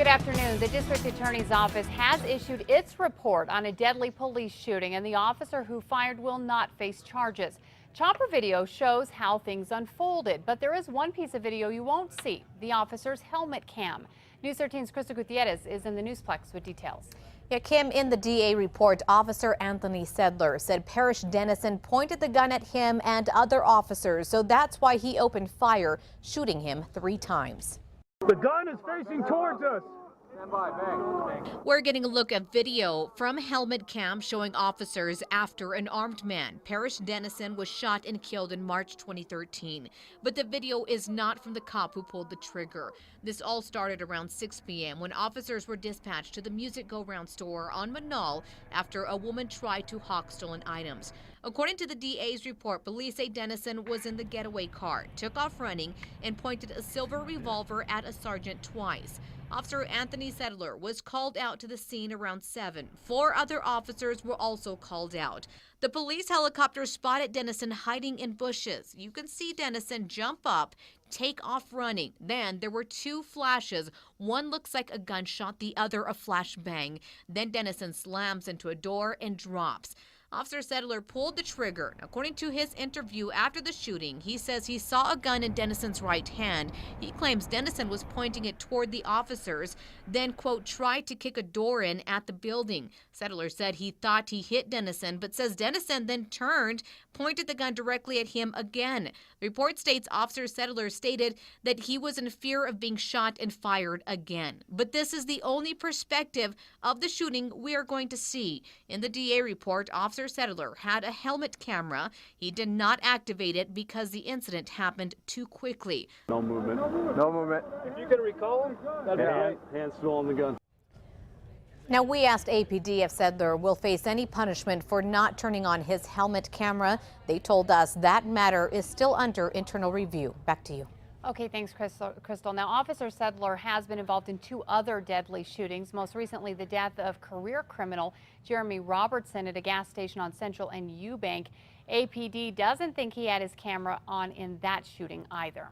Good afternoon. The district attorney's office has issued its report on a deadly police shooting, and the officer who fired will not face charges. Chopper video shows how things unfolded, but there is one piece of video you won't see, the officer's helmet cam. News 13's Crystal Gutierrez is in the Newsplex with details. Yeah, Kim, in the DA report, Officer Anthony Sedler said Parrish Dennison pointed the gun at him and other officers, so that's why he opened fire, shooting him 3 times. The gun is facing towards us. We're getting a look at video from helmet cam showing officers after an armed man, Parrish Dennison, was shot and killed in March 2013. But the video is not from the cop who pulled the trigger. This all started around 6 p.m. when officers were dispatched to the Music Go Round store on Manal after a woman tried to hawk stolen items. According to the DA's report, police say Dennison was in the getaway car, took off running, and pointed a silver revolver at a sergeant twice. Officer Anthony Sedler was called out to the scene around 7. 4 other officers were also called out. The police helicopter spotted Dennison hiding in bushes. You can see Dennison jump up, take off running. Then there were 2 flashes. One looks like a gunshot, the other a flashbang. Then Dennison slams into a door and drops. Officer Sedler pulled the trigger. According to his interview after the shooting, he says he saw a gun in Dennison's right hand. He claims Dennison was pointing it toward the officers, then, quote, tried to kick a door in at the building. Sedler said he thought he hit Dennison, but says Dennison then turned, pointed the gun directly at him again. The report states Officer Sedler stated that he was in fear of being shot and fired again. But this is the only perspective of the shooting we are going to see. In the DA report, Officer Sedler had a helmet camera. He did not activate it because the incident happened too quickly. No movement. No movement. If you can recall him, that'd be great. Hands still on the gun. Now, we asked APD if Sedler will face any punishment for not turning on his helmet camera. They told us that matter is still under internal review. Back to you. Okay, thanks, Crystal. Now, Officer Sedler has been involved in 2 other deadly shootings, most recently the death of career criminal Jeremy Robertson at a gas station on Central and Eubank. APD doesn't think he had his camera on in that shooting either.